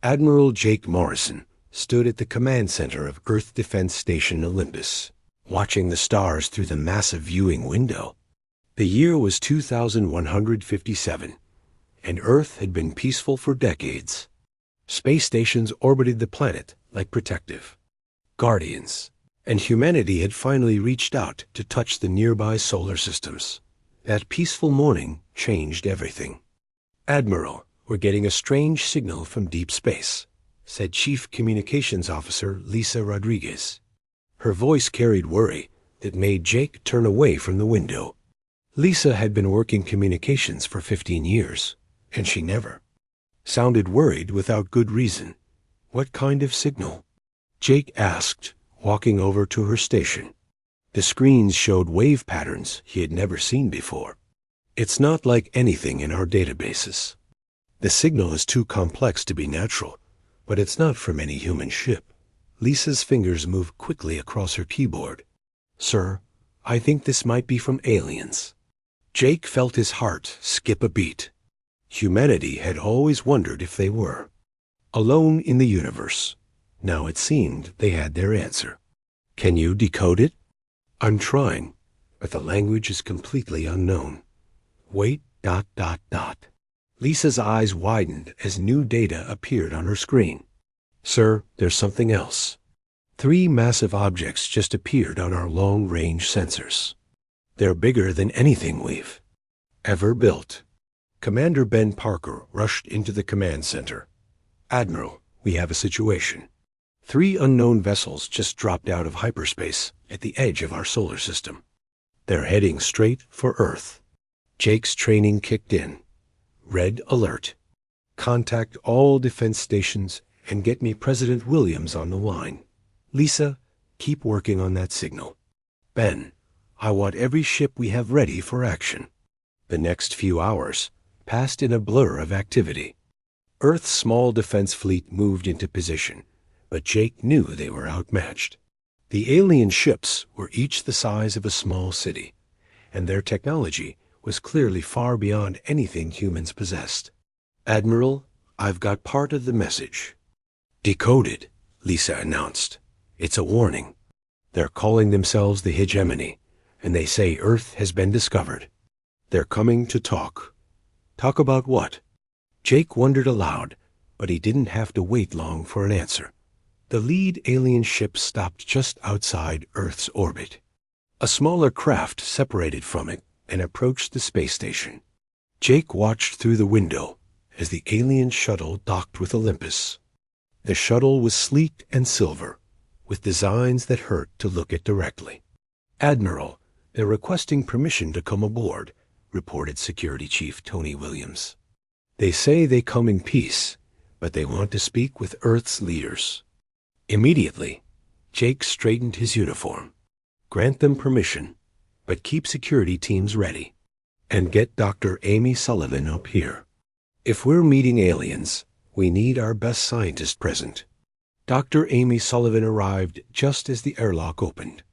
Admiral Jake Morrison stood at the command center of Earth Defense Station Olympus, watching the stars through the massive viewing window. The year was 2157, and Earth had been peaceful for decades. Space stations orbited the planet like protective guardians, and humanity had finally reached out to touch the nearby solar systems. That peaceful morning changed everything. "Admiral, we're getting a strange signal from deep space," said Chief Communications Officer Lisa Rodriguez. Her voice carried worry that made Jake turn away from the window. Lisa had been working communications for 15 years, and she never sounded worried without good reason. "What kind of signal?" Jake asked, walking over to her station. The screens showed wave patterns he had never seen before. "It's not like anything in our databases. The signal is too complex to be natural, but it's not from any human ship." Lisa's fingers moved quickly across her keyboard. "Sir, I think this might be from aliens." Jake felt his heart skip a beat. Humanity had always wondered if they were alone in the universe. Now it seemed they had their answer. "Can you decode it?" "I'm trying, but the language is completely unknown." "Wait, ... Lisa's eyes widened as new data appeared on her screen. "Sir, there's something else. 3 massive objects just appeared on our long-range sensors. They're bigger than anything we've ever built." Commander Ben Parker rushed into the command center. "Admiral, we have a situation. 3 unknown vessels just dropped out of hyperspace at the edge of our solar system. They're heading straight for Earth." Jake's training kicked in. "Red alert. Contact all defense stations and get me President Williams on the line. Lisa, keep working on that signal. Ben, I want every ship we have ready for action." The next few hours passed in a blur of activity. Earth's small defense fleet moved into position, but Jake knew they were outmatched. The alien ships were each the size of a small city, and their technology was clearly far beyond anything humans possessed. "Admiral, I've got part of the message." "Decoded," Lisa announced. "It's a warning. They're calling themselves the Hegemony, and they say Earth has been discovered. They're coming to talk." "Talk about what?" Jake wondered aloud, but he didn't have to wait long for an answer. The lead alien ship stopped just outside Earth's orbit. A smaller craft separated from it and approached the space station. Jake watched through the window as the alien shuttle docked with Olympus. The shuttle was sleek and silver, with designs that hurt to look at directly. "Admiral, they're requesting permission to come aboard," reported Security Chief Tony Williams. "They say they come in peace, but they want to speak with Earth's leaders." Immediately, Jake straightened his uniform. "Grant them permission, but keep security teams ready. And get Dr. Amy Sullivan up here. If we're meeting aliens, we need our best scientist present." Dr. Amy Sullivan arrived just as the airlock opened.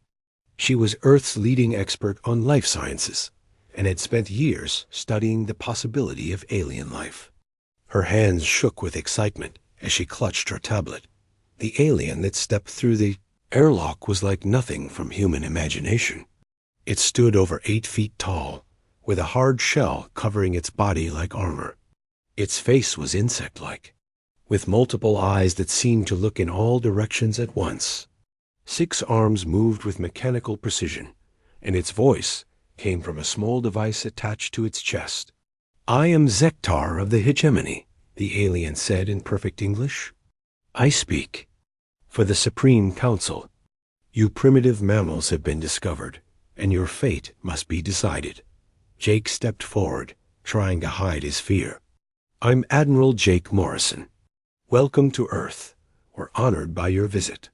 She was Earth's leading expert on life sciences and had spent years studying the possibility of alien life. Her hands shook with excitement as she clutched her tablet. The alien that stepped through the airlock was like nothing from human imagination. It stood over 8 feet tall, with a hard shell covering its body like armor. Its face was insect-like, with multiple eyes that seemed to look in all directions at once. 6 arms moved with mechanical precision, and its voice came from a small device attached to its chest. "I am Zektar of the Hegemony," the alien said in perfect English. "I speak for the Supreme Council. You primitive mammals have been discovered, and your fate must be decided." Jake stepped forward, trying to hide his fear. "I'm Admiral Jake Morrison. Welcome to Earth. We're honored by your visit."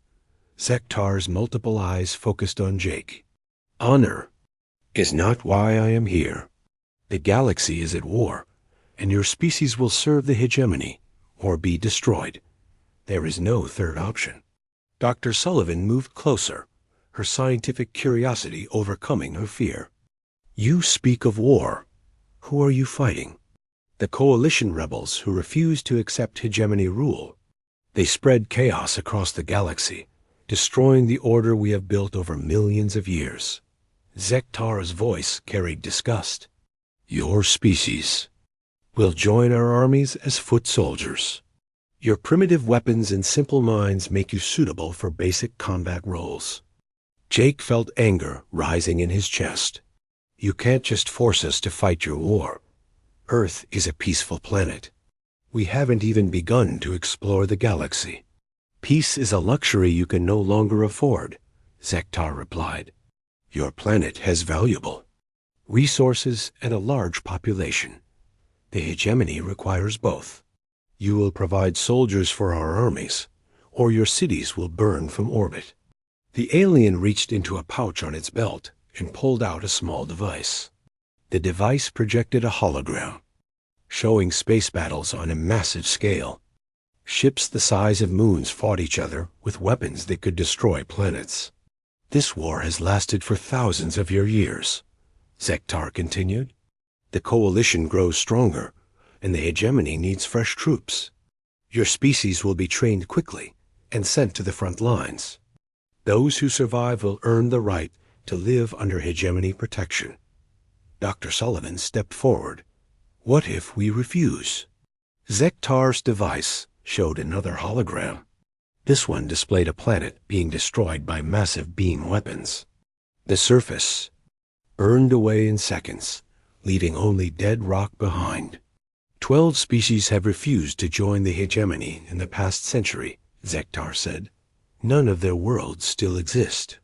Zektar's multiple eyes focused on Jake. "Honor is not why I am here. The galaxy is at war, and your species will serve the Hegemony or be destroyed. There is no third option." Dr. Sullivan moved closer, her scientific curiosity overcoming her fear. "You speak of war. Who are you fighting?" "The coalition rebels who refuse to accept Hegemony rule," They spread chaos across the galaxy, destroying the order we have built over millions of years. Zektar's voice carried disgust. Your species will join our armies as foot soldiers. Your primitive weapons and simple minds make you suitable for basic combat roles. Jake felt anger rising in his chest. You can't just force us to fight your war. Earth is a peaceful planet. We haven't even begun to explore the galaxy. Peace is a luxury you can no longer afford, Zektar replied. Your planet has valuable resources and a large population. The hegemony requires both. You will provide soldiers for our armies, or your cities will burn from orbit. The alien reached into a pouch on its belt and pulled out a small device. The device projected a hologram, showing space battles on a massive scale. Ships the size of moons fought each other with weapons that could destroy planets. This war has lasted for thousands of your years, Zektar continued. The coalition grows stronger, and the hegemony needs fresh troops. Your species will be trained quickly and sent to the front lines. Those who survive will earn the right to live under hegemony protection. Dr. Sullivan stepped forward. What if we refuse? Zektar's device showed another hologram. This one displayed a planet being destroyed by massive beam weapons. The surface burned away in seconds, leaving only dead rock behind. 12 species have refused to join the hegemony in the past century, Zektar said. None of their worlds still exist.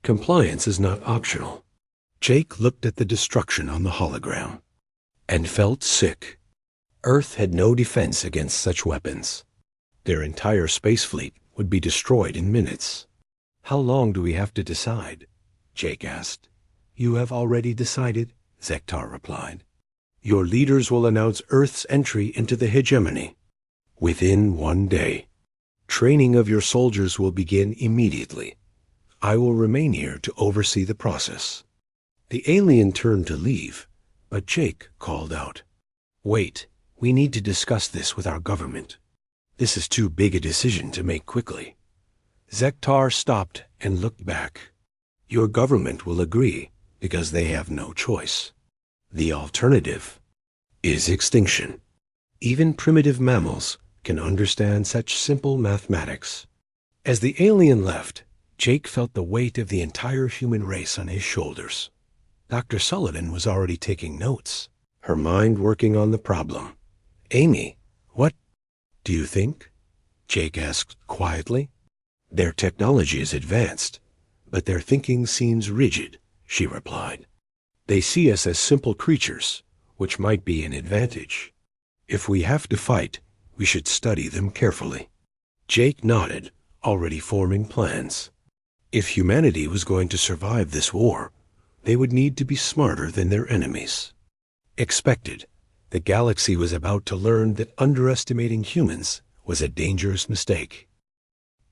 Compliance is not optional. Jake looked at the destruction on the hologram and felt sick. Earth had no defense against such weapons. Their entire space fleet would be destroyed in minutes. How long do we have to decide? Jake asked. You have already decided, Zektar replied. Your leaders will announce Earth's entry into the hegemony within 1 day. Training of your soldiers will begin immediately. I will remain here to oversee the process. The alien turned to leave, but Jake called out, Wait, we need to discuss this with our government. This is too big a decision to make quickly. Zektar stopped and looked back. Your government will agree because they have no choice. The alternative is extinction. Even primitive mammals can understand such simple mathematics. As the alien left, Jake felt the weight of the entire human race on his shoulders. Dr. Sullivan was already taking notes, her mind working on the problem. Amy, what do you think? Jake asked quietly. Their technology is advanced, but their thinking seems rigid, she replied. They see us as simple creatures, which might be an advantage. If we have to fight, we should study them carefully. Jake nodded, already forming plans. If humanity was going to survive this war, they would need to be smarter than their enemies. Expected, the galaxy was about to learn that underestimating humans was a dangerous mistake.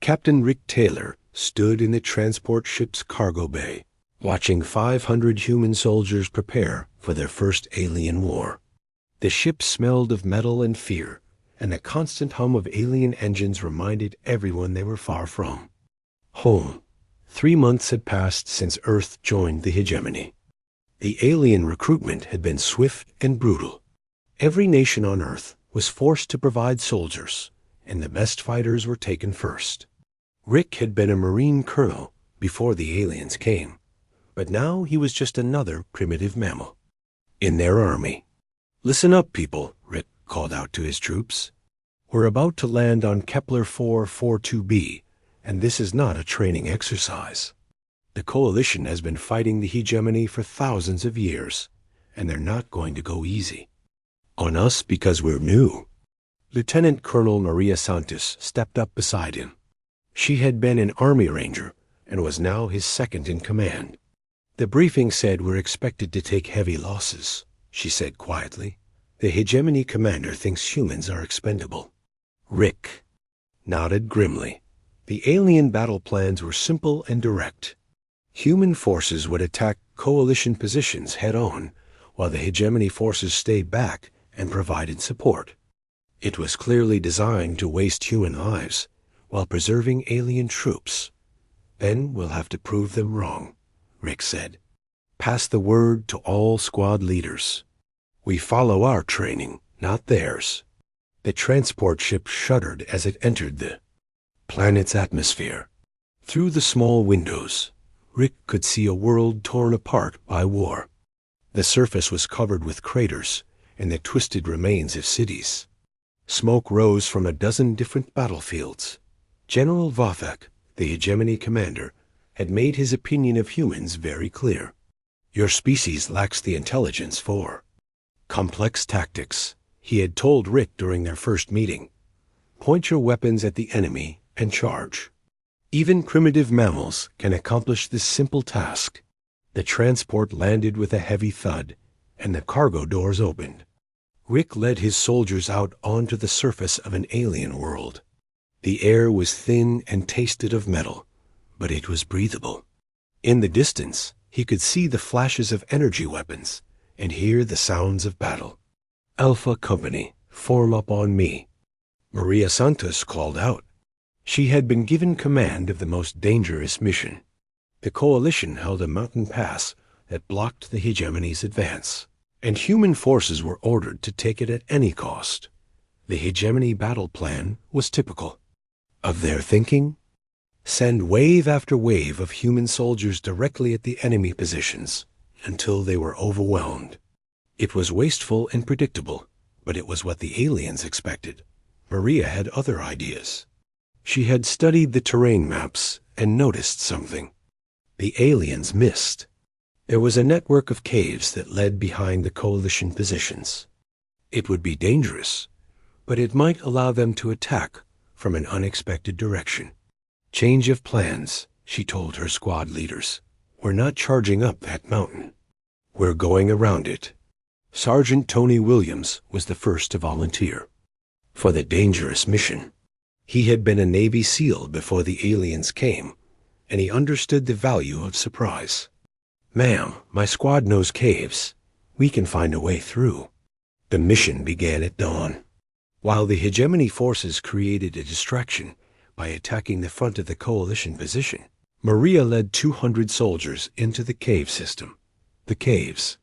Captain Rick Taylor stood in the transport ship's cargo bay, watching 500 human soldiers prepare for their first alien war. The ship smelled of metal and fear, and the constant hum of alien engines reminded everyone they were far from home. 3 months had passed since Earth joined the hegemony. The alien recruitment had been swift and brutal. Every nation on Earth was forced to provide soldiers, and the best fighters were taken first. Rick had been a Marine colonel before the aliens came, but now he was just another primitive mammal in their army. Listen up, people, Rick called out to his troops. We're about to land on Kepler 442b, and this is not a training exercise. The coalition has been fighting the hegemony for thousands of years, and they're not going to go easy on us because we're new. Lieutenant Colonel Maria Santos stepped up beside him. She had been an Army Ranger and was now his second in command. The briefing said we're expected to take heavy losses, she said quietly. The hegemony commander thinks humans are expendable. Rick nodded grimly. The alien battle plans were simple and direct. Human forces would attack coalition positions head-on, while the hegemony forces stayed back and provided support. It was clearly designed to waste human lives while preserving alien troops. Then we'll have to prove them wrong, Rick said. Pass the word to all squad leaders. We follow our training, not theirs. The transport ship shuddered as it entered the planet's atmosphere. Through the small windows, Rick could see a world torn apart by war. The surface was covered with craters and the twisted remains of cities. Smoke rose from a dozen different battlefields. General Vothak, the hegemony commander, had made his opinion of humans very clear. Your species lacks the intelligence for complex tactics, he had told Rick during their first meeting. Point your weapons at the enemy and charge. Even primitive mammals can accomplish this simple task. The transport landed with a heavy thud, and the cargo doors opened. Rick led his soldiers out onto the surface of an alien world. The air was thin and tasted of metal, but it was breathable. In the distance, he could see the flashes of energy weapons and hear the sounds of battle. Alpha Company, form up on me, Maria Santos called out. She had been given command of the most dangerous mission. The Coalition held a mountain pass that blocked the hegemony's advance, and human forces were ordered to take it at any cost. The hegemony battle plan was typical of their thinking. Send wave after wave of human soldiers directly at the enemy positions until they were overwhelmed. It was wasteful and predictable, but it was what the aliens expected. Maria had other ideas. She had studied the terrain maps and noticed something. The aliens missed. There was a network of caves that led behind the Coalition positions. It would be dangerous, but it might allow them to attack from an unexpected direction. Change of plans, she told her squad leaders. We're not charging up that mountain. We're going around it. Sergeant Tony Williams was the first to volunteer for the dangerous mission. He had been a Navy SEAL before the aliens came, and he understood the value of surprise. Ma'am, my squad knows caves. We can find a way through. The mission began at dawn. While the hegemony forces created a distraction by attacking the front of the Coalition position, Maria led 200 soldiers into the cave system. The caves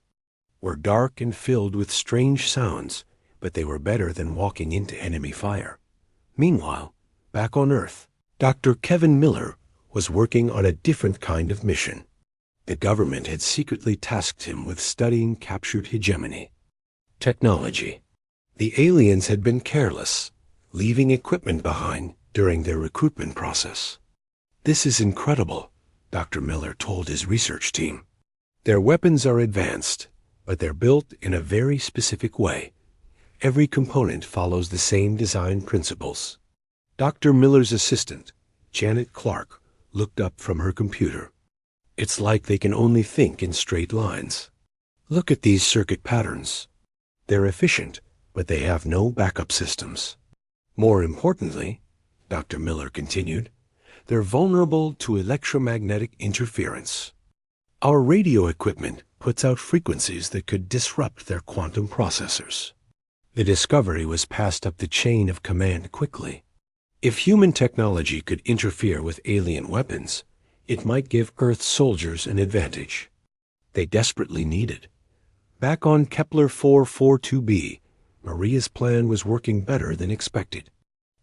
were dark and filled with strange sounds, but they were better than walking into enemy fire. Meanwhile, back on Earth, Dr. Kevin Miller was working on a different kind of mission. The government had secretly tasked him with studying captured hegemony technology. The aliens had been careless, leaving equipment behind during their recruitment process. This is incredible, Dr. Miller told his research team. Their weapons are advanced, but they're built in a very specific way. Every component follows the same design principles. Dr. Miller's assistant, Janet Clark, looked up from her computer. It's like they can only think in straight lines. Look at these circuit patterns. They're efficient, but they have no backup systems. More importantly, Dr. Miller continued, they're vulnerable to electromagnetic interference. Our radio equipment puts out frequencies that could disrupt their quantum processors. The discovery was passed up the chain of command quickly. If human technology could interfere with alien weapons, it might give Earth's soldiers an advantage they desperately needed. Back on Kepler 442b, Maria's plan was working better than expected.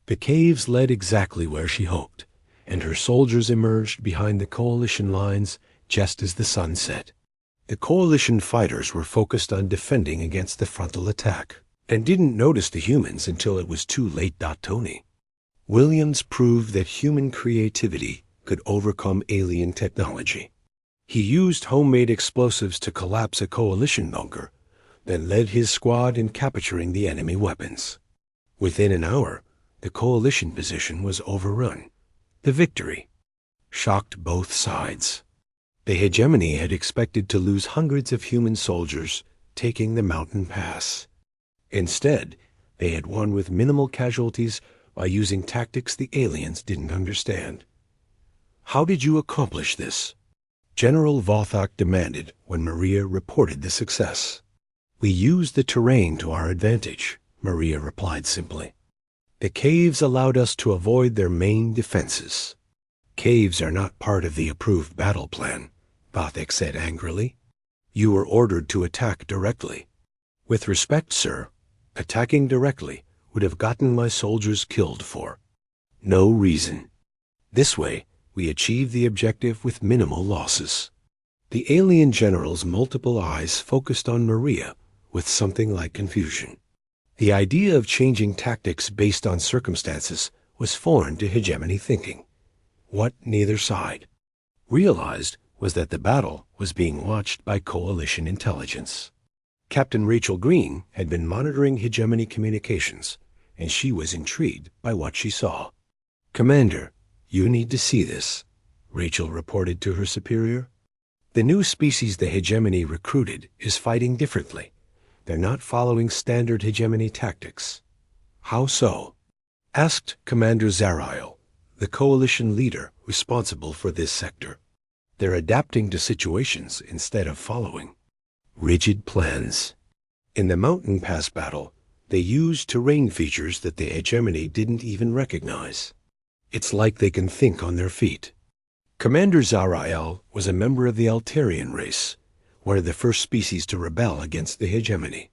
The caves led exactly where she hoped, and her soldiers emerged behind the Coalition lines just as the sun set. The Coalition fighters were focused on defending against the frontal attack, and didn't notice the humans until it was too late. Tony Williams proved that human creativity could overcome alien technology. He used homemade explosives to collapse a Coalition bunker, then led his squad in capturing the enemy weapons. Within an hour, the Coalition position was overrun. The victory shocked both sides. The hegemony had expected to lose hundreds of human soldiers taking the mountain pass. Instead, they had won with minimal casualties by using tactics the aliens didn't understand. How did you accomplish this? General Vothak demanded when Maria reported the success. We used the terrain to our advantage, Maria replied simply. The caves allowed us to avoid their main defenses. Caves are not part of the approved battle plan, Vathek said angrily. You were ordered to attack directly. With respect, sir, attacking directly would have gotten my soldiers killed for no reason. This way, we achieved the objective with minimal losses. The alien general's multiple eyes focused on Maria with something like confusion. The idea of changing tactics based on circumstances was foreign to hegemony thinking. What neither side realized was that the battle was being watched by coalition intelligence. Captain Rachel Green had been monitoring hegemony communications, and she was intrigued by what she saw. Commander, you need to see this, Rachel reported to her superior. The new species the hegemony recruited is fighting differently. They're not following standard hegemony tactics. How so? Asked Commander Zarail, the coalition leader responsible for this sector. They're adapting to situations instead of following rigid plans. In the Mountain Pass battle, they used terrain features that the hegemony didn't even recognize. It's like they can think on their feet. Commander Zarael was a member of the Altarian race, one of the first species to rebel against the hegemony.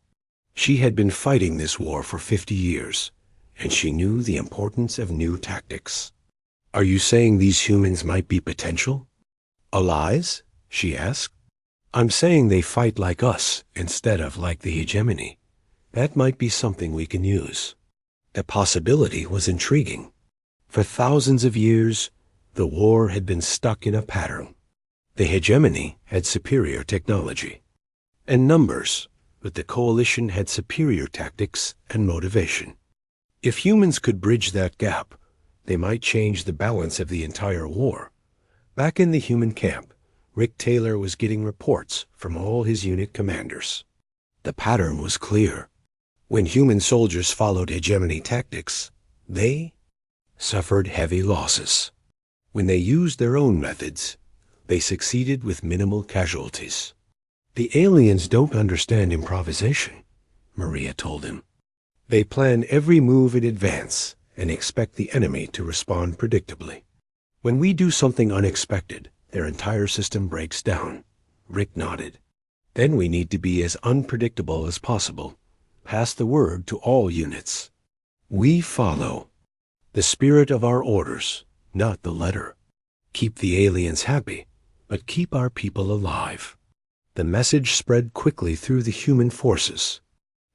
She had been fighting this war for 50 years, and she knew the importance of new tactics. Are you saying these humans might be potential allies? She asked. I'm saying they fight like us instead of like the hegemony. That might be something we can use. The possibility was intriguing. For thousands of years, the war had been stuck in a pattern. The hegemony had superior technology and numbers, but the coalition had superior tactics and motivation. If humans could bridge that gap, they might change the balance of the entire war. Back in the human camp, Rick Taylor was getting reports from all his unit commanders. The pattern was clear. When human soldiers followed hegemony tactics, they suffered heavy losses. When they used their own methods, they succeeded with minimal casualties. The aliens don't understand improvisation, Maria told him. They plan every move in advance and expect the enemy to respond predictably. When we do something unexpected, their entire system breaks down. Rick nodded. Then we need to be as unpredictable as possible. Pass the word to all units. We follow the spirit of our orders, not the letter. Keep the aliens happy, but keep our people alive. The message spread quickly through the human forces.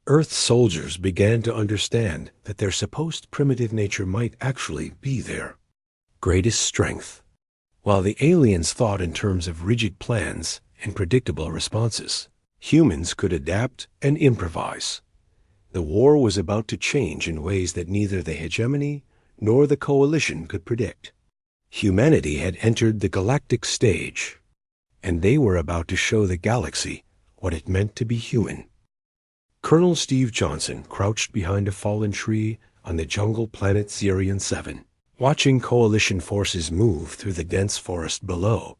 Earth soldiers began to understand that their supposed primitive nature might actually be their greatest strength. While the aliens thought in terms of rigid plans and predictable responses, humans could adapt and improvise. The war was about to change in ways that neither the hegemony nor the coalition could predict. Humanity had entered the galactic stage, and they were about to show the galaxy what it meant to be human. Colonel Steve Johnson crouched behind a fallen tree on the jungle planet Xerion 7, watching coalition forces move through the dense forest below.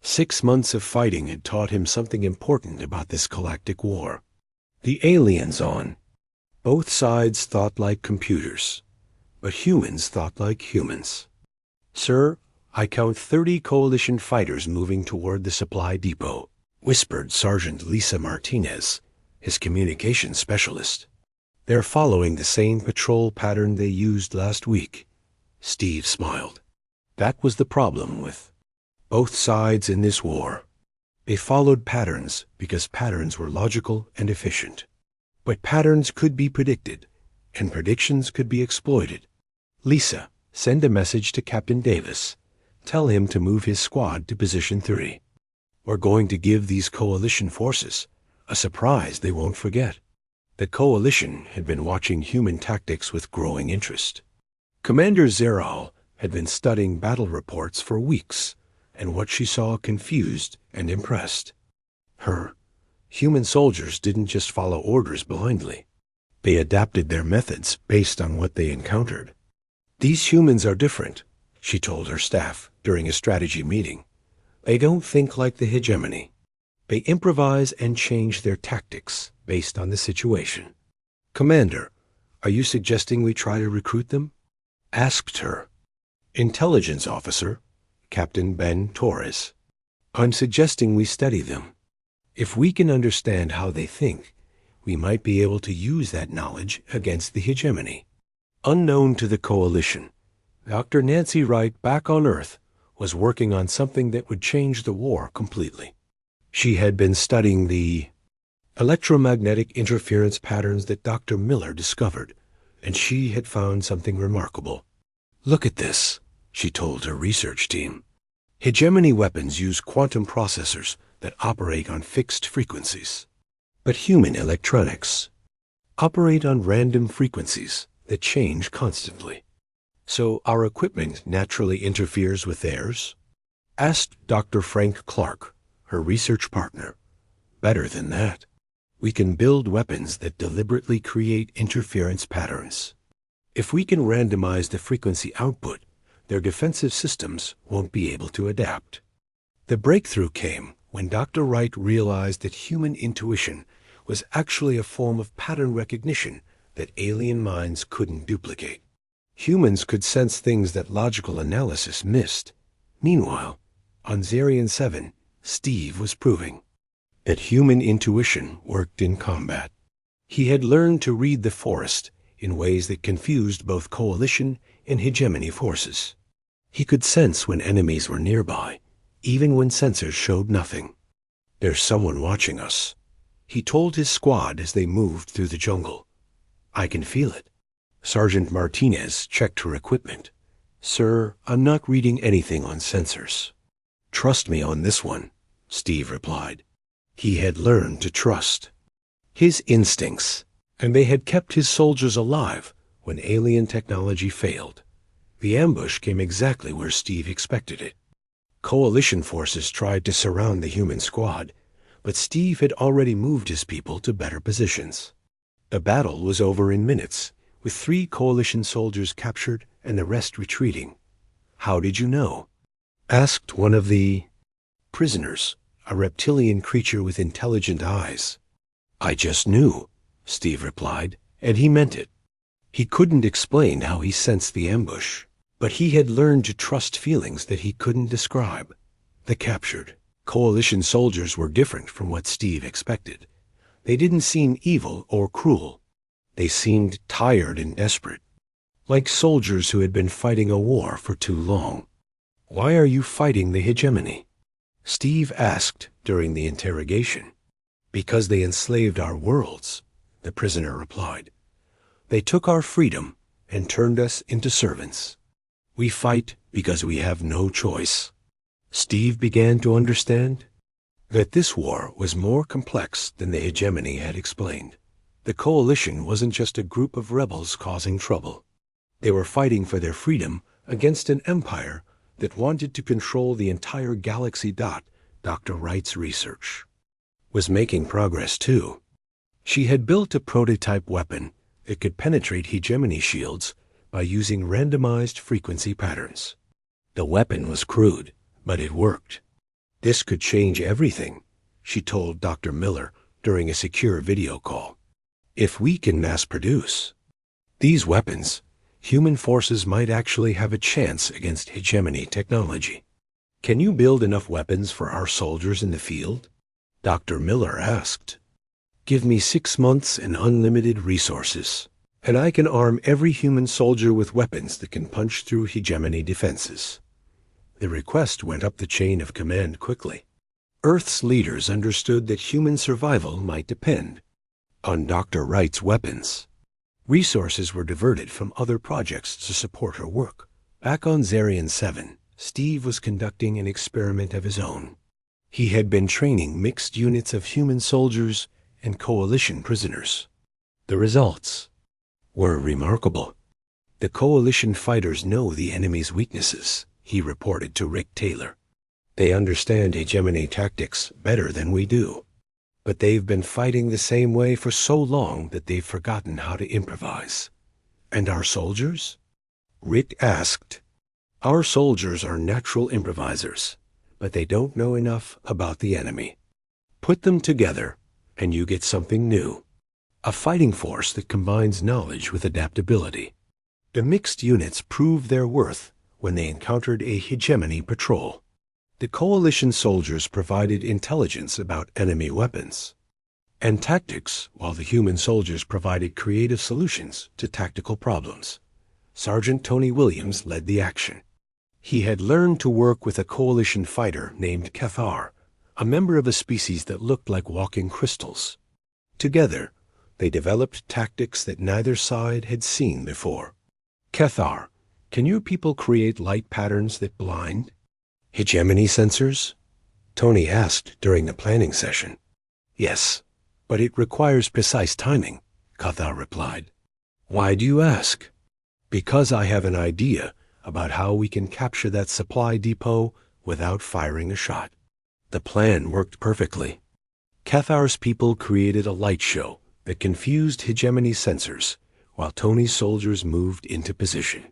6 months of fighting had taught him something important about this galactic war. The aliens on both sides thought like computers, but humans thought like humans. Sir, I count 30 coalition fighters moving toward the supply depot, whispered Sergeant Lisa Martinez, his communications specialist. They're following the same patrol pattern they used last week. Steve smiled. That was the problem with both sides in this war. They followed patterns because patterns were logical and efficient. But patterns could be predicted, and predictions could be exploited. Lisa, send a message to Captain Davis. Tell him to move his squad to Position 3. We're going to give these coalition forces a surprise they won't forget. The coalition had been watching human tactics with growing interest. Commander Zeral had been studying battle reports for weeks, and what she saw confused and impressed her. Human soldiers didn't just follow orders blindly. They adapted their methods based on what they encountered. These humans are different, she told her staff during a strategy meeting. They don't think like the hegemony. They improvise and change their tactics based on the situation. Commander, Are you suggesting we try to recruit them? Asked her. Intelligence officer, Captain Ben Torres. I'm suggesting we study them. If we can understand how they think, we might be able to use that knowledge against the hegemony. Unknown to the coalition, Dr. Nancy Wright back on Earth was working on something that would change the war completely. She had been studying the electromagnetic interference patterns that Dr. Miller discovered, and she had found something remarkable. Look at this, she told her research team. Hegemony weapons use quantum processors that operate on fixed frequencies. But human electronics operate on random frequencies that change constantly. So our equipment naturally interferes with theirs? Asked Dr. Frank Clark, her research partner. Better than that. We can build weapons that deliberately create interference patterns. If we can randomize the frequency output, their defensive systems won't be able to adapt. The breakthrough came when Dr. Wright realized that human intuition was actually a form of pattern recognition that alien minds couldn't duplicate. Humans could sense things that logical analysis missed. Meanwhile, on Zarian 7, Steve was proving that human intuition worked in combat. He had learned to read the forest in ways that confused both coalition and hegemony forces. He could sense when enemies were nearby, even when sensors showed nothing. There's someone watching us, he told his squad as they moved through the jungle. I can feel it. Sergeant Martinez checked her equipment. Sir, I'm not reading anything on sensors. Trust me on this one, Steve replied. He had learned to trust his instincts, and they had kept his soldiers alive when alien technology failed. The ambush came exactly where Steve expected it. Coalition forces tried to surround the human squad, but Steve had already moved his people to better positions. The battle was over in minutes, with 3 coalition soldiers captured and the rest retreating. How did you know? Asked one of the prisoners, a reptilian creature with intelligent eyes. I just knew, Steve replied, and he meant it. He couldn't explain how he sensed the ambush, but he had learned to trust feelings that he couldn't describe. The captured coalition soldiers were different from what Steve expected. They didn't seem evil or cruel. They seemed tired and desperate, like soldiers who had been fighting a war for too long. Why are you fighting the hegemony? Steve asked during the interrogation. Because they enslaved our worlds, the prisoner replied. They took our freedom and turned us into servants. We fight because we have no choice. Steve began to understand that this war was more complex than the hegemony had explained. The coalition wasn't just a group of rebels causing trouble. They were fighting for their freedom against an empire that wanted to control the entire galaxy. Dr. Wright's research was making progress too. She had built a prototype weapon that could penetrate hegemony shields by using randomized frequency patterns. The weapon was crude, but it worked. This could change everything, she told Dr. Miller during a secure video call. If we can mass produce these weapons, human forces might actually have a chance against hegemony technology. Can you build enough weapons for our soldiers in the field? Dr. Miller asked. Give me 6 months and unlimited resources, and I can arm every human soldier with weapons that can punch through hegemony defenses. The request went up the chain of command quickly. Earth's leaders understood that human survival might depend on Dr. Wright's weapons. Resources were diverted from other projects to support her work. Back on Zarian 7, Steve was conducting an experiment of his own. He had been training mixed units of human soldiers and coalition prisoners. The results were remarkable. The coalition fighters know the enemy's weaknesses, he reported to Rick Taylor. They understand hegemony tactics better than we do, but they've been fighting the same way for so long that they've forgotten how to improvise. And our soldiers? Rick asked. Our soldiers are natural improvisers, but they don't know enough about the enemy. Put them together, and you get something new. a fighting force that combines knowledge with adaptability. The mixed units proved their worth when they encountered a hegemony patrol. The coalition soldiers provided intelligence about enemy weapons and tactics, while the human soldiers provided creative solutions to tactical problems. Sergeant Tony Williams led the action. He had learned to work with a coalition fighter named Cathar, a member of a species that looked like walking crystals. Together, they developed tactics that neither side had seen before. Cathar, can your people create light patterns that blind? Hegemony sensors? Tony asked during the planning session. Yes, but it requires precise timing, Cathar replied. Why do you ask? Because I have an idea about how we can capture that supply depot without firing a shot. The plan worked perfectly. Cathar's people created a light show that confused hegemony sensors while Tony's soldiers moved into position.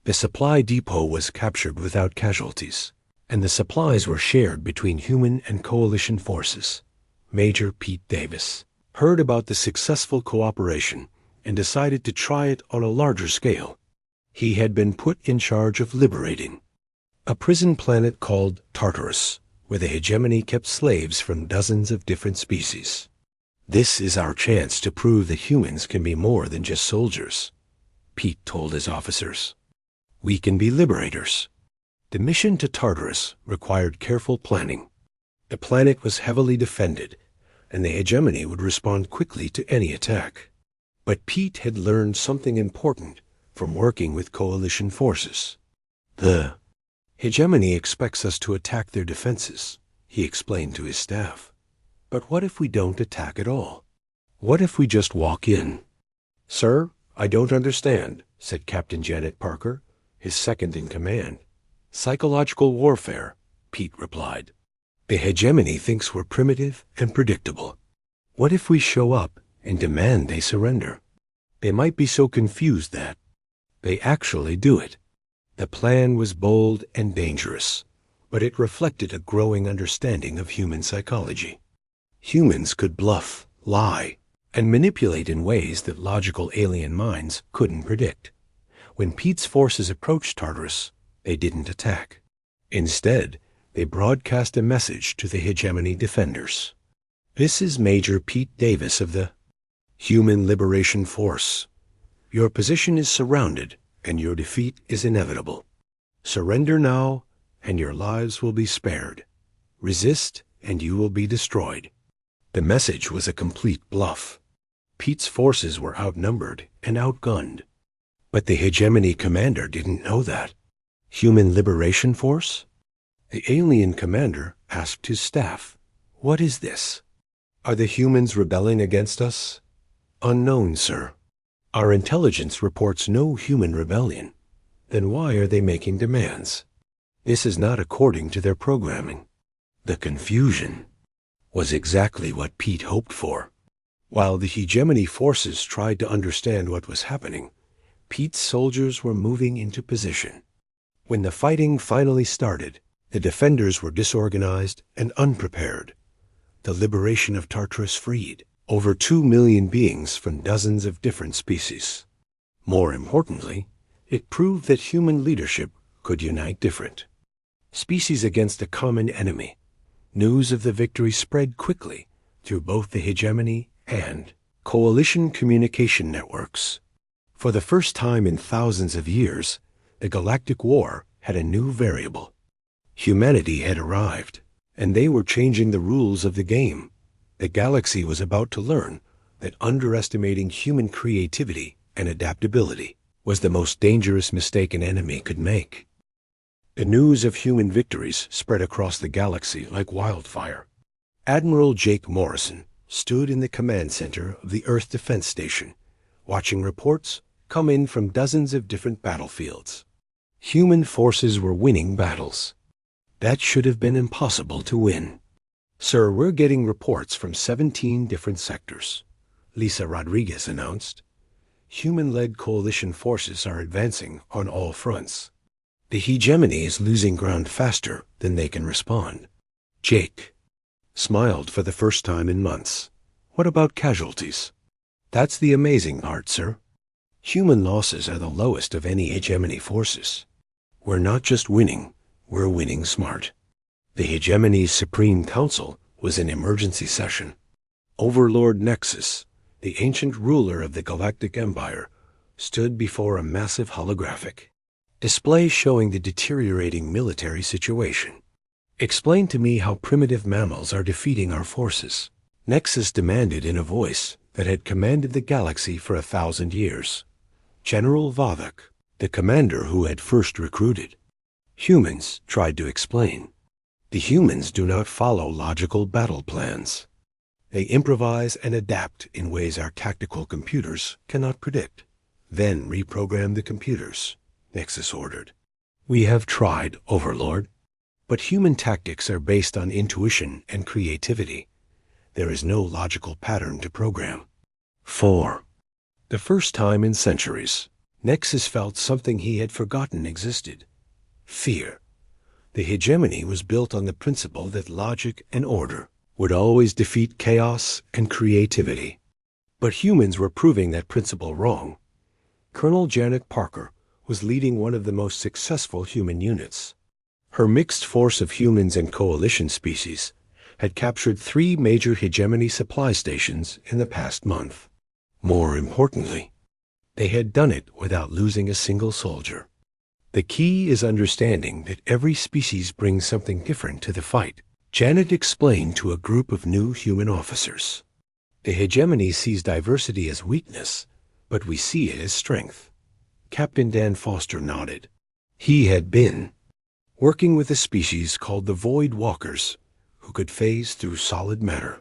The supply depot was captured without casualties, and the supplies were shared between human and coalition forces. Major Pete Davis heard about the successful cooperation and decided to try it on a larger scale. He had been put in charge of liberating a prison planet called Tartarus, where the hegemony kept slaves from dozens of different species. This is our chance to prove that humans can be more than just soldiers, Pete told his officers. We can be liberators. The mission to Tartarus required careful planning. The planet was heavily defended, and the hegemony would respond quickly to any attack. But Pete had learned something important from working with coalition forces. The hegemony expects us to attack their defenses, he explained to his staff. But what if we don't attack at all? What if we just walk in? Sir, I don't understand, said Captain Janet Parker, his second in command. Psychological warfare, Pete replied. The hegemony thinks we're primitive and predictable. What if we show up and demand they surrender? They might be so confused that they actually do it. The plan was bold and dangerous, but it reflected a growing understanding of human psychology. Humans could bluff, lie, and manipulate in ways that logical alien minds couldn't predict. When Pete's forces approached Tartarus, they didn't attack. Instead, they broadcast a message to the hegemony defenders. This is Major Pete Davis of the Human Liberation Force. Your position is surrounded, and your defeat is inevitable. Surrender now, and your lives will be spared. Resist, and you will be destroyed. The message was a complete bluff. Pete's forces were outnumbered and outgunned. But the hegemony commander didn't know that. Human Liberation Force? The alien commander asked his staff, "What is this? Are the humans rebelling against us?" "Unknown, sir. Our intelligence reports no human rebellion. Then why are they making demands? This is not according to their programming." The confusion was exactly what Pete hoped for. While the hegemony forces tried to understand what was happening, Pete's soldiers were moving into position. When the fighting finally started, the defenders were disorganized and unprepared. The liberation of Tartarus freed over 2 million beings from dozens of different species. More importantly, it proved that human leadership could unite different species against a common enemy. News of the victory spread quickly through both the hegemony and coalition communication networks. For the first time in thousands of years, the Galactic War had a new variable. Humanity had arrived, and they were changing the rules of the game. The galaxy was about to learn that underestimating human creativity and adaptability was the most dangerous mistake an enemy could make. The news of human victories spread across the galaxy like wildfire. Admiral Jake Morrison stood in the command center of the Earth Defense Station, watching reports come in from dozens of different battlefields. Human forces were winning battles. That should have been impossible to win. "Sir, we're getting reports from 17 different sectors," Lisa Rodriguez announced. Human-led coalition forces are advancing on all fronts. The hegemony is losing ground faster than they can respond. Jake smiled for the first time in months. "What about casualties?" That's the amazing part, sir. Human losses are the lowest of any hegemony forces. We're not just winning, we're winning smart. The hegemony's Supreme Council was in emergency session. Overlord Nexus, the ancient ruler of the Galactic Empire, stood before a massive holographic display showing the deteriorating military situation. Explain to me how primitive mammals are defeating our forces. Nexus demanded in a voice that had commanded the galaxy for 1,000 years. General Vavak, the commander who had first recruited. Humans tried to explain. The humans do not follow logical battle plans. They improvise and adapt in ways our tactical computers cannot predict. Then reprogram the computers, Nexus ordered. We have tried, Overlord. But human tactics are based on intuition and creativity. There is no logical pattern to program. 4. The first time in centuries, Nexus felt something he had forgotten existed. Fear. The hegemony was built on the principle that logic and order would always defeat chaos and creativity. But humans were proving that principle wrong. Colonel Janet Parker was leading one of the most successful human units. Her mixed force of humans and coalition species had captured 3 major hegemony supply stations in the past month. More importantly, they had done it without losing a single soldier. The key is understanding that every species brings something different to the fight, Janet explained to a group of new human officers. The hegemony sees diversity as weakness, but we see it as strength. Captain Dan Foster nodded. He had been working with a species called the Void Walkers, who could phase through solid matter.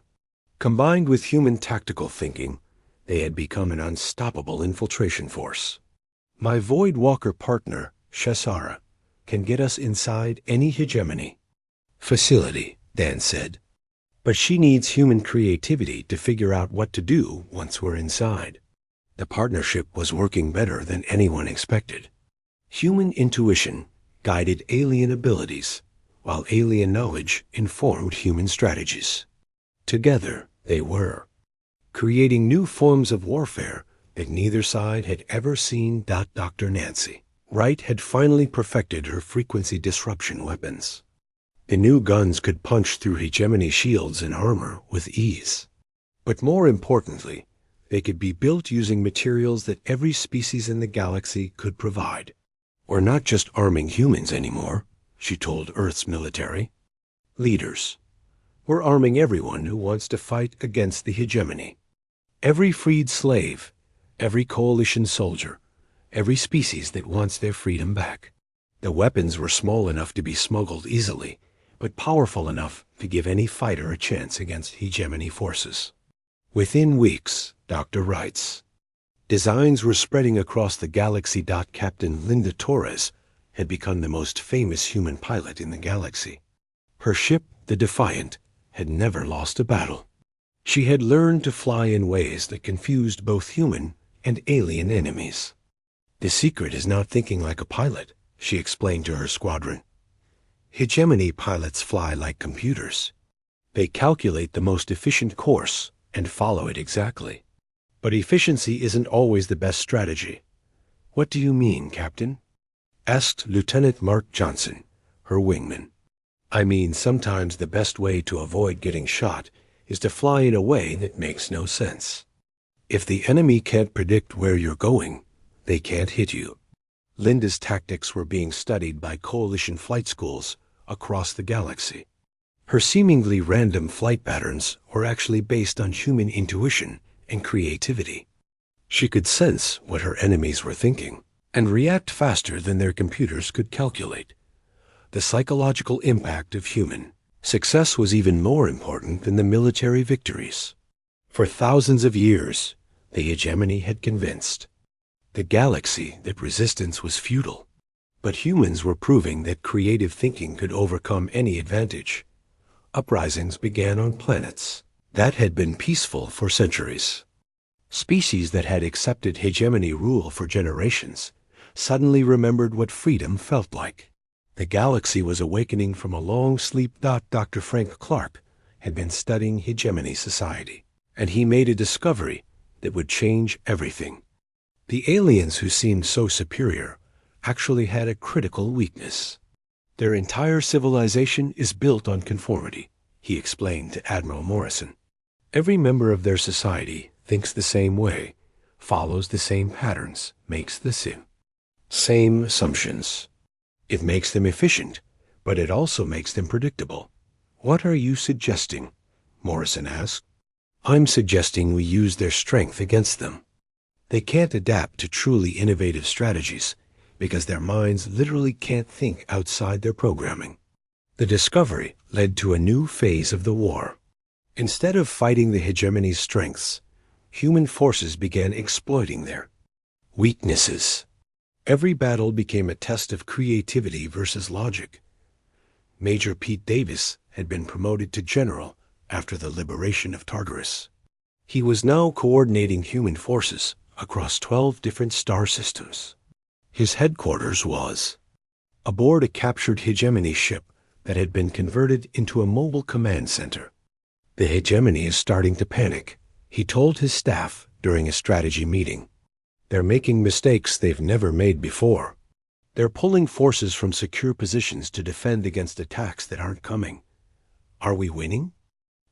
Combined with human tactical thinking, they had become an unstoppable infiltration force. My Void Walker partner, Shasara, can get us inside any hegemony facility, Dan said. But she needs human creativity to figure out what to do once we're inside. The partnership was working better than anyone expected. Human intuition guided alien abilities, while alien knowledge informed human strategies. Together, they were creating new forms of warfare that neither side had ever seen. Dr. Nancy Wright had finally perfected her frequency disruption weapons. The new guns could punch through hegemony shields and armor with ease. But more importantly, they could be built using materials that every species in the galaxy could provide. We're not just arming humans anymore, she told Earth's military leaders. We're arming everyone who wants to fight against the hegemony. Every freed slave, every coalition soldier, every species that wants their freedom back. The weapons were small enough to be smuggled easily, but powerful enough to give any fighter a chance against hegemony forces. Within weeks, Dr. writes, designs were spreading across the galaxy. Captain Linda Torres had become the most famous human pilot in the galaxy. Her ship, the Defiant, had never lost a battle. She had learned to fly in ways that confused both human and alien enemies. The secret is not thinking like a pilot, she explained to her squadron. Hegemony pilots fly like computers. They calculate the most efficient course and follow it exactly. But efficiency isn't always the best strategy. What do you mean, Captain? Asked Lieutenant Mark Johnson, her wingman. I mean, sometimes the best way to avoid getting shot is to fly in a way that makes no sense. If the enemy can't predict where you're going, they can't hit you. Linda's tactics were being studied by coalition flight schools across the galaxy. Her seemingly random flight patterns were actually based on human intuition and creativity. She could sense what her enemies were thinking and react faster than their computers could calculate. The psychological impact of human success was even more important than the military victories. For thousands of years, the hegemony had convinced the galaxy that resistance was futile. But humans were proving that creative thinking could overcome any advantage. Uprisings began on planets that had been peaceful for centuries. Species that had accepted hegemony rule for generations suddenly remembered what freedom felt like. The galaxy was awakening from a long sleep. Dr. Frank Clark had been studying hegemony society, and he made a discovery that would change everything. The aliens who seemed so superior actually had a critical weakness. Their entire civilization is built on conformity, he explained to Admiral Morrison. Every member of their society thinks the same way, follows the same patterns, makes the same assumptions. It makes them efficient, but it also makes them predictable. What are you suggesting? Morrison asked. I'm suggesting we use their strength against them. They can't adapt to truly innovative strategies because their minds literally can't think outside their programming. The discovery led to a new phase of the war. Instead of fighting the hegemony's strengths, human forces began exploiting their weaknesses. Every battle became a test of creativity versus logic. Major Pete Davis had been promoted to general after the liberation of Tartarus. He was now coordinating human forces across 12 different star systems. His headquarters was aboard a captured hegemony ship that had been converted into a mobile command center. The hegemony is starting to panic, he told his staff during a strategy meeting. They're making mistakes they've never made before. They're pulling forces from secure positions to defend against attacks that aren't coming. Are we winning?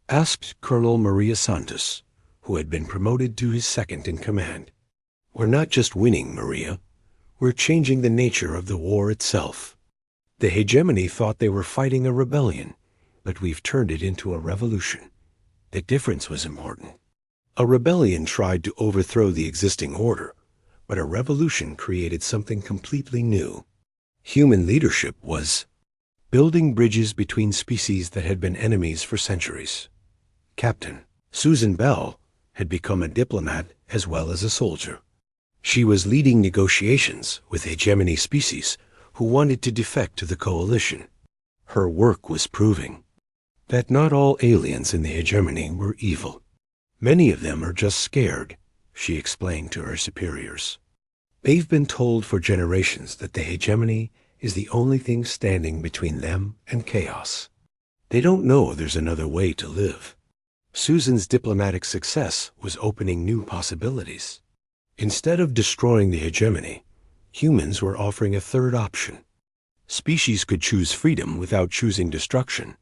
Asked Colonel Maria Santos, who had been promoted to his second in command. We're not just winning, Maria. We're changing the nature of the war itself. The hegemony thought they were fighting a rebellion, but we've turned it into a revolution. The difference was important. A rebellion tried to overthrow the existing order, but a revolution created something completely new. Human leadership was building bridges between species that had been enemies for centuries. Captain Susan Bell had become a diplomat as well as a soldier. She was leading negotiations with hegemony species who wanted to defect to the coalition. Her work was proving that not all aliens in the hegemony were evil. Many of them are just scared, she explained to her superiors. They've been told for generations that the hegemony is the only thing standing between them and chaos. They don't know there's another way to live. Susan's diplomatic success was opening new possibilities. Instead of destroying the hegemony, humans were offering a third option. Species could choose freedom without choosing destruction.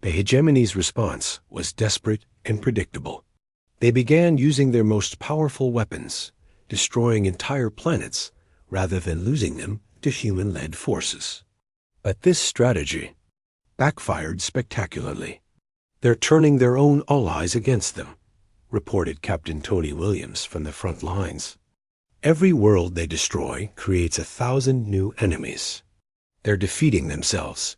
The hegemony's response was desperate and predictable. They began using their most powerful weapons, destroying entire planets rather than losing them to human-led forces. But this strategy backfired spectacularly. They're turning their own allies against them, reported Captain Tony Williams from the front lines. Every world they destroy creates 1,000 new enemies. They're defeating themselves.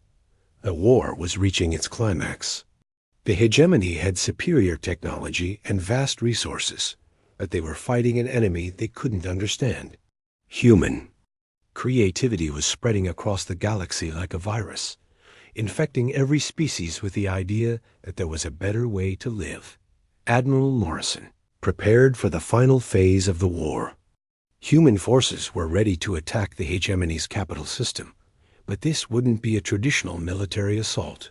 The war was reaching its climax. The hegemony had superior technology and vast resources, but they were fighting an enemy they couldn't understand. Human creativity was spreading across the galaxy like a virus, infecting every species with the idea that there was a better way to live. Admiral Morrison prepared for the final phase of the war. Human forces were ready to attack the hegemony's capital system, but this wouldn't be a traditional military assault.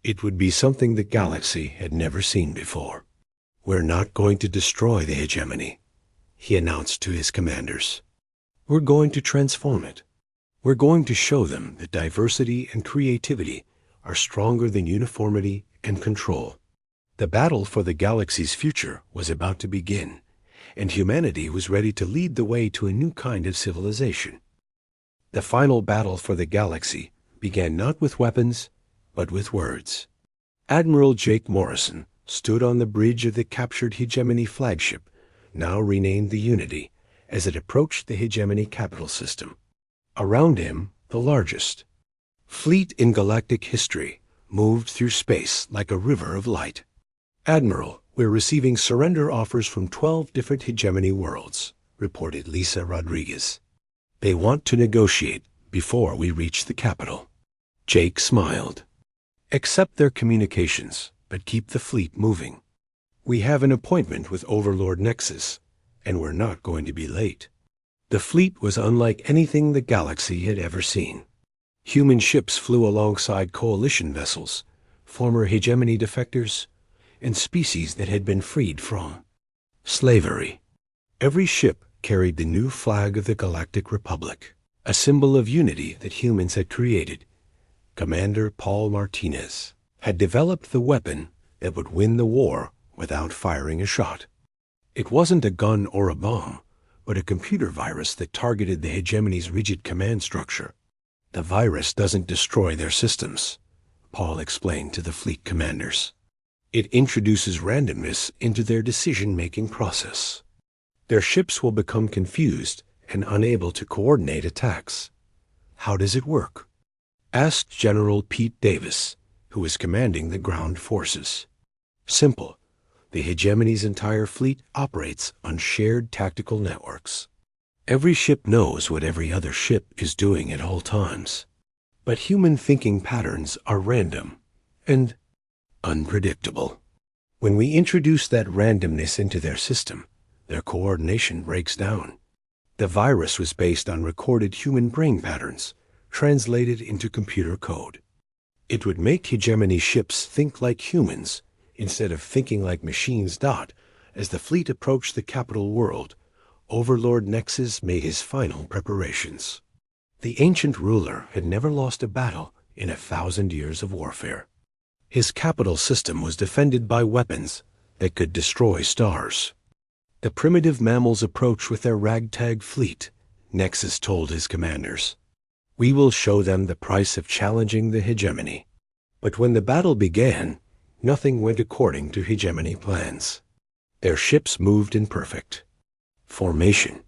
It would be something the galaxy had never seen before. We're not going to destroy the hegemony, he announced to his commanders. We're going to transform it. We're going to show them that diversity and creativity are stronger than uniformity and control. The battle for the galaxy's future was about to begin, and humanity was ready to lead the way to a new kind of civilization. The final battle for the galaxy began not with weapons, but with words. Admiral Jake Morrison stood on the bridge of the captured hegemony flagship, now renamed the Unity, as it approached the hegemony capital system. Around him, the largest fleet in galactic history moved through space like a river of light. Admiral, we're receiving surrender offers from 12 different hegemony worlds, reported Lisa Rodriguez. They want to negotiate before we reach the capital. Jake smiled. Accept their communications, but keep the fleet moving. We have an appointment with Overlord Nexus, and we're not going to be late. The fleet was unlike anything the galaxy had ever seen. Human ships flew alongside coalition vessels, former hegemony defectors, and species that had been freed from Slavery. Every ship carried the new flag of the Galactic Republic, a symbol of unity that humans had created. Commander Paul Martinez had developed the weapon that would win the war without firing a shot. It wasn't a gun or a bomb, but a computer virus that targeted the hegemony's rigid command structure. The virus doesn't destroy their systems, Paul explained to the fleet commanders. It introduces randomness into their decision-making process. Their ships will become confused and unable to coordinate attacks. How does it work? Asked General Pete Davis, who was commanding the ground forces. Simple. The hegemony's entire fleet operates on shared tactical networks. Every ship knows what every other ship is doing at all times. But human thinking patterns are random and unpredictable. When we introduce that randomness into their system, their coordination breaks down. The virus was based on recorded human brain patterns, translated into computer code. It would make hegemony ships think like humans instead of thinking like machines. As the fleet approached the capital world, Overlord Nexus made his final preparations. The ancient ruler had never lost a battle in 1,000 years of warfare. His capital system was defended by weapons that could destroy stars. The primitive mammals approach with their ragtag fleet, Nexus told his commanders. We will show them the price of challenging the hegemony. But when the battle began, nothing went according to hegemony plans. Their ships moved in perfect formation,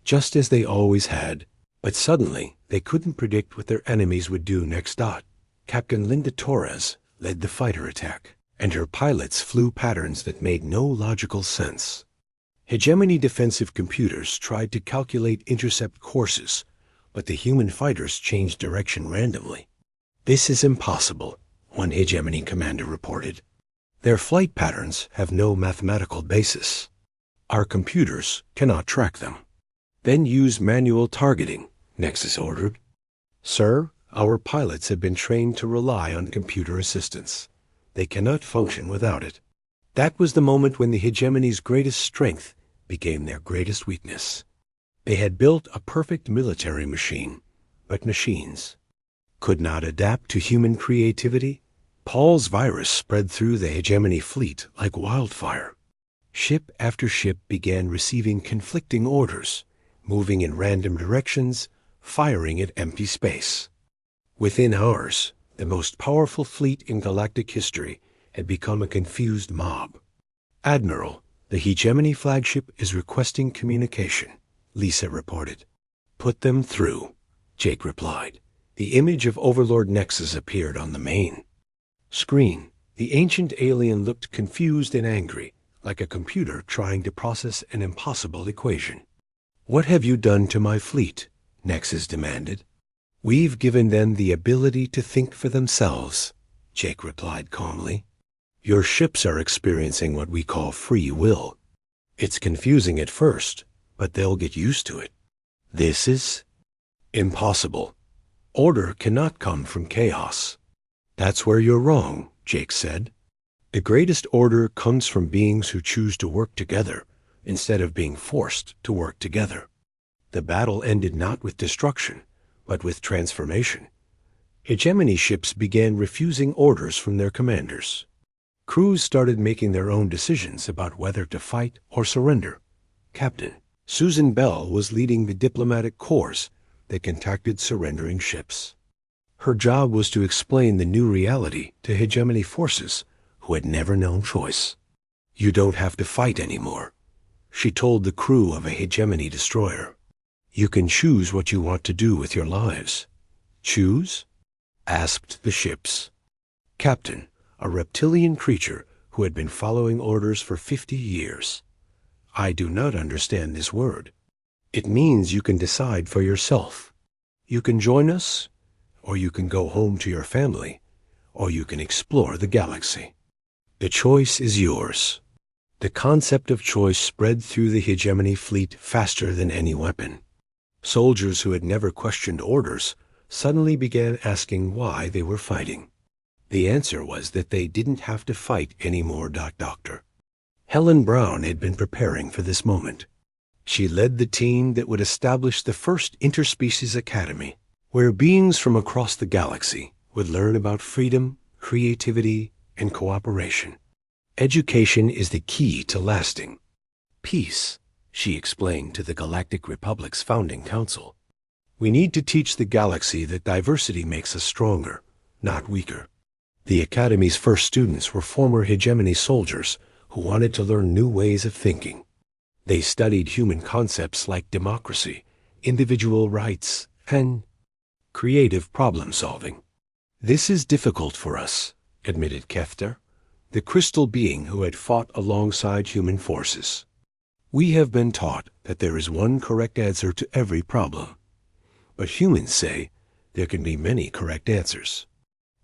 just as they always had, but suddenly they couldn't predict what their enemies would do next. Captain Linda Torres led the fighter attack, and her pilots flew patterns that made no logical sense. Hegemony defensive computers tried to calculate intercept courses, but the human fighters changed direction randomly. This is impossible, one hegemony commander reported. Their flight patterns have no mathematical basis. Our computers cannot track them. Then use manual targeting, Nexus ordered. Sir, our pilots have been trained to rely on computer assistance. They cannot function without it. That was the moment when the hegemony's greatest strength became their greatest weakness. They had built a perfect military machine, but machines could not adapt to human creativity. Paul's virus spread through the hegemony fleet like wildfire. Ship after ship began receiving conflicting orders, moving in random directions, firing at empty space. Within hours, the most powerful fleet in galactic history had become a confused mob. Admiral, the hegemony flagship is requesting communication, Lisa reported. Put them through, Jake replied. The image of Overlord Nexus appeared on the main screen. The ancient alien looked confused and angry, like a computer trying to process an impossible equation. What have you done to my fleet? Nexus demanded. We've given them the ability to think for themselves, Jake replied calmly. Your ships are experiencing what we call free will. It's confusing at first, but they'll get used to it. This is impossible. Order cannot come from chaos. That's where you're wrong, Jake said. The greatest order comes from beings who choose to work together instead of being forced to work together. The battle ended not with destruction, but with transformation. Hegemony ships began refusing orders from their commanders. Crews started making their own decisions about whether to fight or surrender. Captain Susan Bell was leading the diplomatic corps that contacted surrendering ships. Her job was to explain the new reality to hegemony forces who had never known choice. You don't have to fight anymore, she told the crew of a hegemony destroyer. You can choose what you want to do with your lives. Choose? Asked the ships. Captain, a reptilian creature who had been following orders for 50 years. I do not understand this word. It means you can decide for yourself. You can join us, or you can go home to your family, or you can explore the galaxy. The choice is yours. The concept of choice spread through the hegemony fleet faster than any weapon. Soldiers who had never questioned orders suddenly began asking why they were fighting. The answer was that they didn't have to fight anymore, Doctor. Helen Brown had been preparing for this moment. She led the team that would establish the first interspecies academy, where beings from across the galaxy would learn about freedom, creativity, and cooperation. Education is the key to lasting peace, she explained to the Galactic Republic's founding council. We need to teach the galaxy that diversity makes us stronger, not weaker. The Academy's first students were former hegemony soldiers who wanted to learn new ways of thinking. They studied human concepts like democracy, individual rights, and creative problem-solving. This is difficult for us, admitted Kefter, the crystal being who had fought alongside human forces. We have been taught that there is one correct answer to every problem. But humans say there can be many correct answers.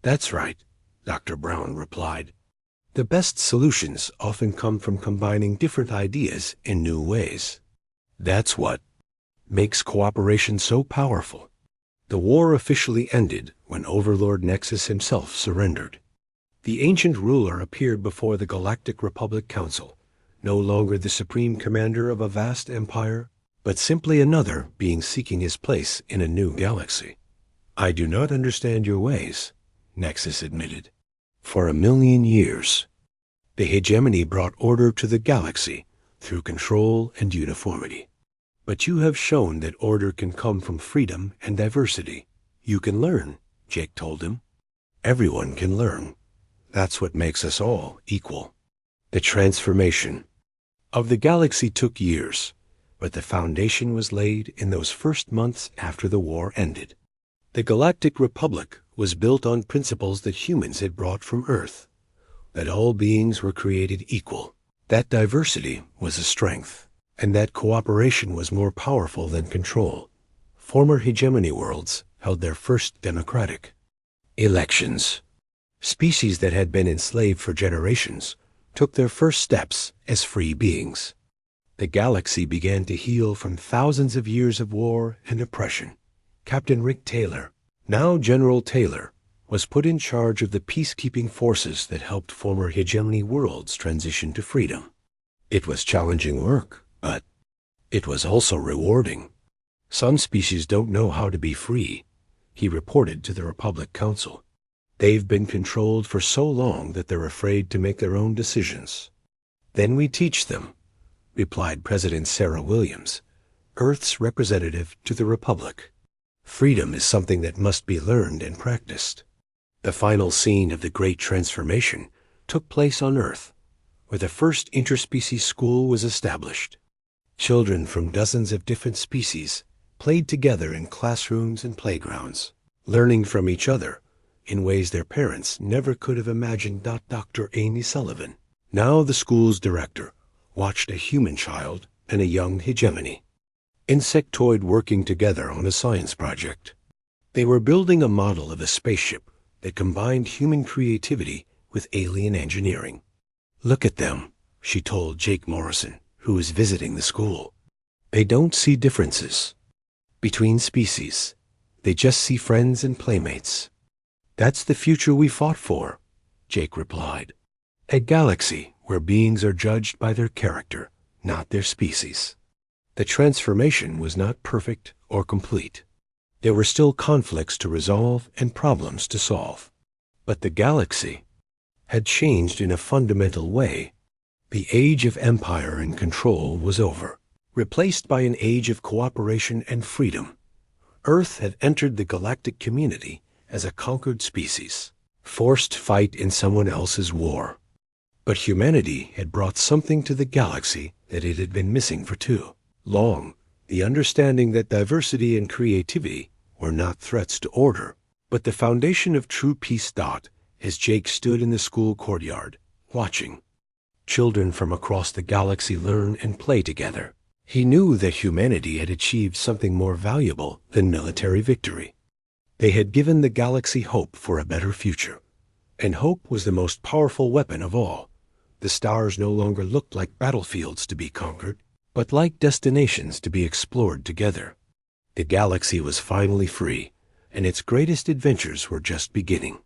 That's right, Dr. Brown replied. The best solutions often come from combining different ideas in new ways. That's what makes cooperation so powerful. The war officially ended when Overlord Nexus himself surrendered. The ancient ruler appeared before the Galactic Republic Council, no longer the supreme commander of a vast empire, but simply another being seeking his place in a new galaxy. I do not understand your ways, Nexus admitted. For 1,000,000 years, the hegemony brought order to the galaxy through control and uniformity. But you have shown that order can come from freedom and diversity. You can learn, Jake told him. Everyone can learn. That's what makes us all equal. The transformation of the galaxy took years, but the foundation was laid in those first months after the war ended. The Galactic Republic was built on principles that humans had brought from Earth, that all beings were created equal, that diversity was a strength, and that cooperation was more powerful than control. Former hegemony worlds held their first democratic elections. Species that had been enslaved for generations took their first steps as free beings. The galaxy began to heal from thousands of years of war and oppression. Captain Rick Taylor, now General Taylor, was put in charge of the peacekeeping forces that helped former hegemony worlds transition to freedom. It was challenging work, but it was also rewarding. Some species don't know how to be free, he reported to the Republic Council. They've been controlled for so long that they're afraid to make their own decisions. Then we teach them, replied President Sarah Williams, Earth's representative to the Republic. Freedom is something that must be learned and practiced. The final scene of the Great Transformation took place on Earth, where the first interspecies school was established. Children from dozens of different species played together in classrooms and playgrounds, learning from each other in ways their parents never could have imagined. Dr. Amy Sullivan, now the school's director, watched a human child and a young hegemony insectoid working together on a science project. They were building a model of a spaceship that combined human creativity with alien engineering. Look at them, she told Jake Morrison, who was visiting the school. They don't see differences between species. They just see friends and playmates. That's the future we fought for, Jake replied. A galaxy where beings are judged by their character, not their species. The transformation was not perfect or complete. There were still conflicts to resolve and problems to solve. But the galaxy had changed in a fundamental way. The age of empire and control was over, replaced by an age of cooperation and freedom. Earth had entered the galactic community as a conquered species, forced to fight in someone else's war. But humanity had brought something to the galaxy that it had been missing for too long, the understanding that diversity and creativity were not threats to order, but the foundation of true peace. As Jake stood in the school courtyard, watching children from across the galaxy learn and play together, he knew that humanity had achieved something more valuable than military victory. They had given the galaxy hope for a better future, and hope was the most powerful weapon of all. The stars no longer looked like battlefields to be conquered, but like destinations to be explored together. The galaxy was finally free, and its greatest adventures were just beginning.